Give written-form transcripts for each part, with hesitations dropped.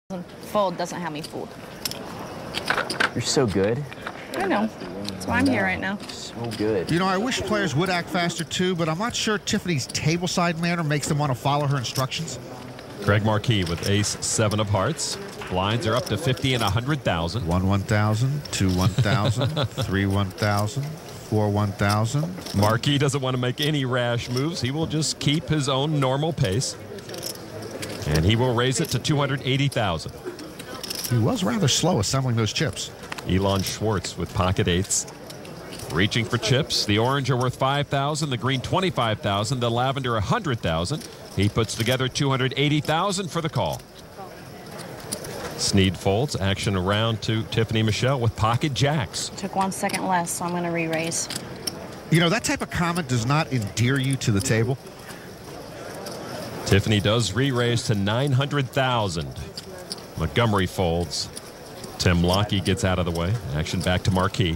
Fold doesn't have me fooled. You're so good. I know. That's why I'm here right now. So good. You know, I wish players would act faster too, but I'm not sure Tiffany's tableside manner makes them want to follow her instructions. Greg Marquis with ace 7 of hearts. Blinds are up to 50 and 100,000. 1 1,000, 2 1,000, 3 1,000, 4 1,000. Marquis doesn't want to make any rash moves. He will just keep his own normal pace. And he will raise it to 280,000. He was rather slow assembling those chips. Elon Schwartz with pocket eights. Reaching for chips. The orange are worth 5,000, the green 25,000, the lavender 100,000. He puts together 280,000 for the call. Sneed folds. Action around to Tiffany Michelle with pocket jacks. Took 1 second less, so I'm going to re-raise. You know, that type of comment does not endear you to the table. Tiffany does re-raise to 900,000. Montgomery folds. Tim Lockey gets out of the way. Action back to Marquis.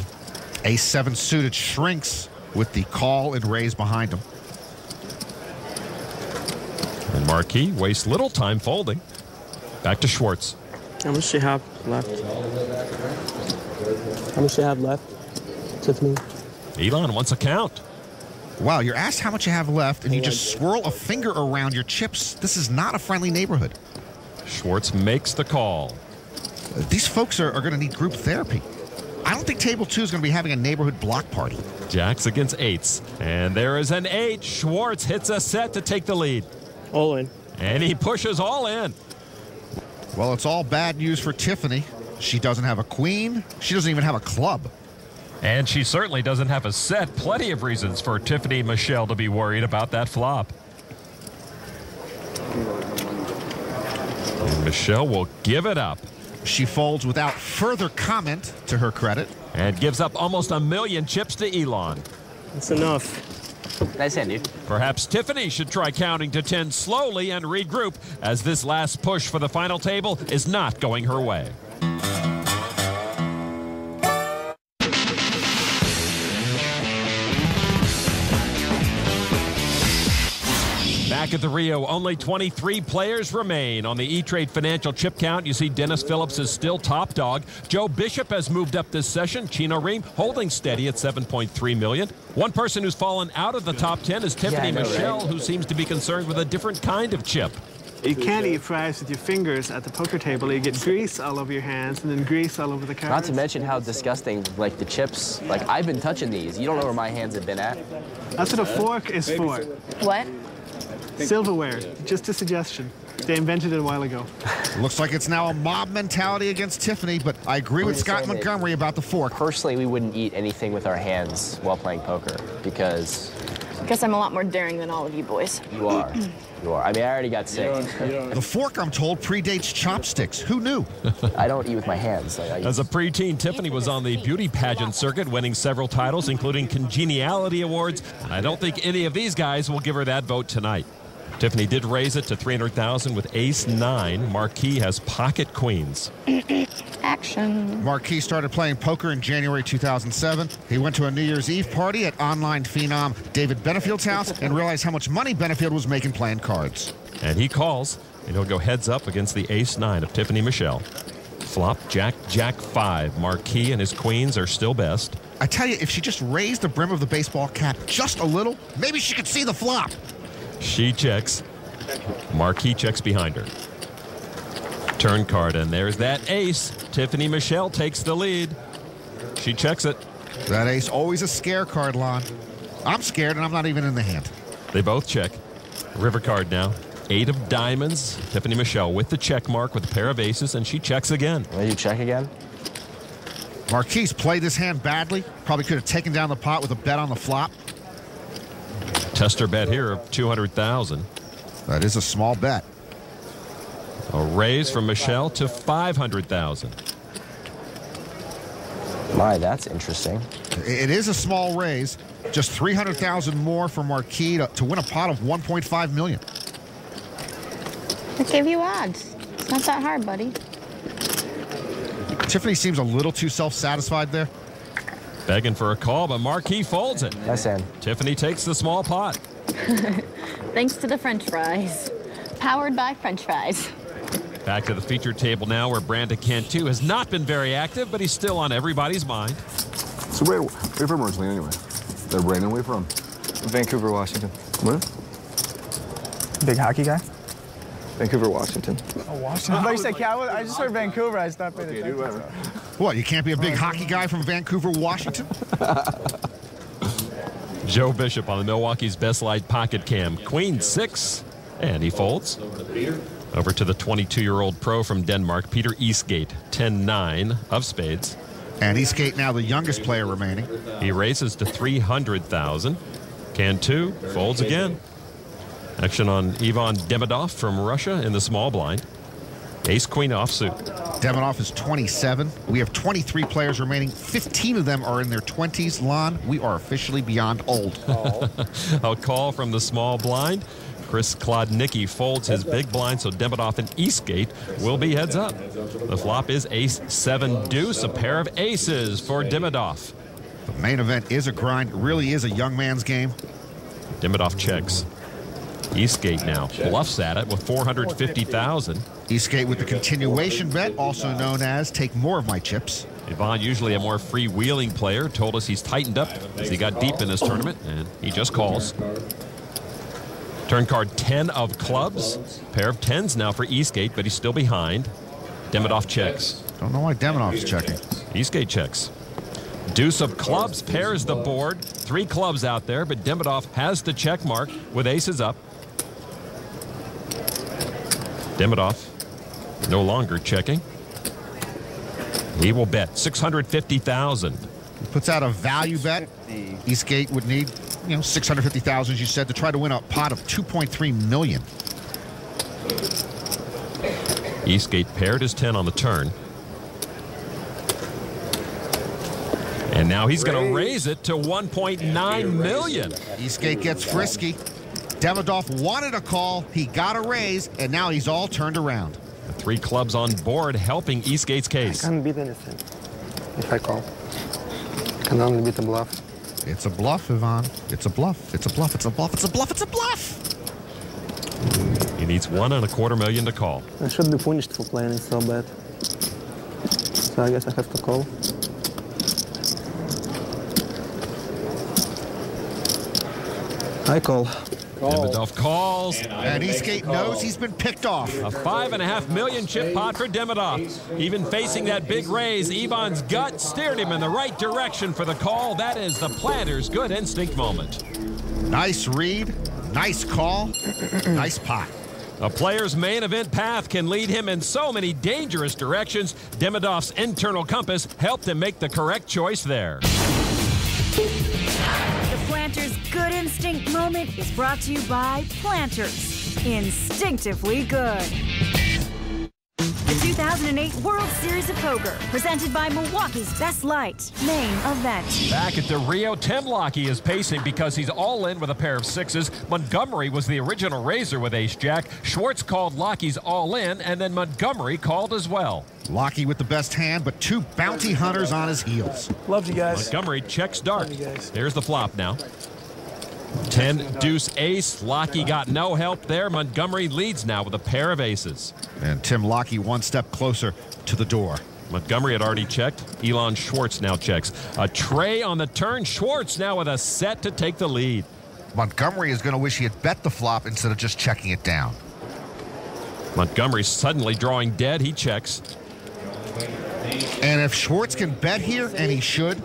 Ace 7 suited shrinks with the call and raise behind him. And Marquis wastes little time folding. Back to Schwartz. How much do you have left? How much do you have left, Tiffany? Elon wants a count. Wow, you're asked how much you have left, and you just swirl a finger around your chips. This is not a friendly neighborhood. Schwartz makes the call. These folks are going to need group therapy. I don't think Table 2 is going to be having a neighborhood block party. Jacks against eights. And there is an 8. Schwartz hits a set to take the lead. All in. And he pushes all in. Well, it's all bad news for Tiffany. She doesn't have a queen. She doesn't even have a club. And she certainly doesn't have a set. Plenty of reasons for Tiffany Michelle to be worried about that flop. And Michelle will give it up. She folds without further comment, to her credit. And gives up almost 1 million chips to Elon. That's enough. Nice hand, dude. Perhaps Tiffany should try counting to 10 slowly and regroup, as this last push for the final table is not going her way. Back at the Rio, only 23 players remain. On the E-Trade financial chip count, you see Dennis Phillips is still top dog. Joe Bishop has moved up this session. Chino Reem holding steady at 7.3 million. One person who's fallen out of the top 10 is Tiffany Michelle, right? Who seems to be concerned with a different kind of chip. You can't eat fries with your fingers at the poker table. You get grease all over your hands and then grease all over the cards. Not to mention how disgusting, like, the chips. Like, I've been touching these. You don't know where my hands have been at. That's what a fork is for. What? Silverware. Just a suggestion. They invented it a while ago. Looks like it's now a mob mentality against Tiffany, but I agree with Scott Montgomery about the fork. Personally, we wouldn't eat anything with our hands while playing poker because... Because I'm a lot more daring than all of you boys. You are. You are. I mean, I already got sick. The fork, I'm told, predates chopsticks. Who knew? I don't eat with my hands. As a preteen, Tiffany was on the beauty pageant circuit, winning several titles, including Congeniality Awards. And I don't think any of these guys will give her that vote tonight. Tiffany did raise it to 300,000 with ace 9. Marquis has pocket queens. Action. Marquis started playing poker in January 2007. He went to a New Year's Eve party at online phenom David Benefield's house and realized how much money Benefield was making playing cards. And he calls, and he'll go heads up against the ace 9 of Tiffany Michelle. Flop, jack, jack 5. Marquis and his queens are still best. I tell you, if she just raised the brim of the baseball cap just a little, maybe she could see the flop. She checks. Marquis checks behind her. Turn card, and there's that ace. Tiffany Michelle takes the lead. She checks it. That ace, always a scare card, Lon. I'm scared, and I'm not even in the hand. They both check. River card now. 8 of diamonds. Tiffany Michelle with the check mark with a pair of aces, and she checks again. Will you check again? Marquis played this hand badly. Probably could have taken down the pot with a bet on the flop. Tester bet here of 200,000. That is a small bet. A raise from Michelle to 500,000. My, that's interesting. It is a small raise. Just 300,000 more for Marquis to win a pot of 1.5 million. I gave you odds. It's not that hard, buddy. Tiffany seems a little too self-satisfied there. Begging for a call, but Marquis folds it. Nice hand. Tiffany takes the small pot. Thanks to the French fries. Powered by French fries. Back to the feature table now, where Brandon Cantu has not been very active, but he's still on everybody's mind. So where you from originally anyway? They're Brandon, where you from? Vancouver, Washington. Where? Big hockey guy? Vancouver, Washington. Oh, Washington. I thought you said Cowboys. I just heard Vancouver. I stopped paying attention. whatever. What, you can't be a big hockey guy from Vancouver, Washington? Joe Bishop on the Milwaukee's Best Light Pocket Cam. Queen 6, and he folds. Over to the 22-year-old pro from Denmark, Peter Eastgate, 10-9 of spades. And Eastgate now the youngest player remaining. He races to 300,000. Cantu folds again. Action on Ivan Demidov from Russia in the small blind. Ace-queen offsuit. Demidov is 27. We have 23 players remaining. 15 of them are in their 20s. Lon, we are officially beyond old. A call from the small blind. Chris Klodnicki folds his big blind, so Demidov and Eastgate will be heads up. The flop is ace-7 deuce, a pair of aces for Demidov. The main event is a grind. It really is a young man's game. Demidov checks. Eastgate now bluffs at it with 450,000. Eastgate with the continuation bet, also known as take more of my chips. Ivan, usually a more freewheeling player, told us he's tightened up as he got deep in this tournament, and he just calls. Turn card 10 of clubs. Pair of 10s now for Eastgate, but he's still behind. Demidov checks. Don't know why Demidov's checking. Eastgate checks. Deuce of clubs pairs the board. 3 clubs out there, but Demidov has the check mark with aces up. Demidov no longer checking. He will bet 650,000. He puts out a value bet. Eastgate would need, 650,000, as you said, to try to win a pot of 2.3 million. Eastgate paired his 10 on the turn. And now he's going to raise it to 1.9 million. Eastgate gets frisky. Demidov wanted a call, he got a raise, and now he's all turned around. The 3 clubs on board helping Eastgate's case. I can't beat anything if I call. I can only beat a bluff. It's a bluff, Ivan. It's a bluff. It's a bluff. It's a bluff. It's a bluff. It's a bluff. He needs $1.25 million to call. I should be punished for playing it so bad. So I guess I have to call. I call. Demidov calls. And Eastgate knows he's been picked off. A $5.5 million chip pot for Demidov. Even facing that big raise, Ivan's gut steered him in the right direction for the call. That is the planter's good instinct moment. Nice read, nice call, nice pot. A player's main event path can lead him in so many dangerous directions. Demidov's internal compass helped him make the correct choice there. The Planters Good Instinct moment is brought to you by Planters. Instinctively good. The 2008 World Series of Poker, presented by Milwaukee's Best Light. Main event. Back at the Rio, Tim Lockey is pacing because he's all in with a pair of 6s. Montgomery was the original raiser with ace-jack. Schwartz called Lockey's all in, and then Montgomery called as well. Lockey with the best hand, but 2 bounty hunters on his heels. Loved you guys. Montgomery checks dark. Love you guys. There's the flop now. 10 deuce ace. Lockey got no help there. Montgomery leads now with a pair of aces. And Tim Lockey 1 step closer to the door. Montgomery had already checked. Elon Schwartz now checks. A tray on the turn. Schwartz now with a set to take the lead. Montgomery is going to wish he had bet the flop instead of just checking it down. Montgomery suddenly drawing dead. He checks. And if Schwartz can bet here, and he should,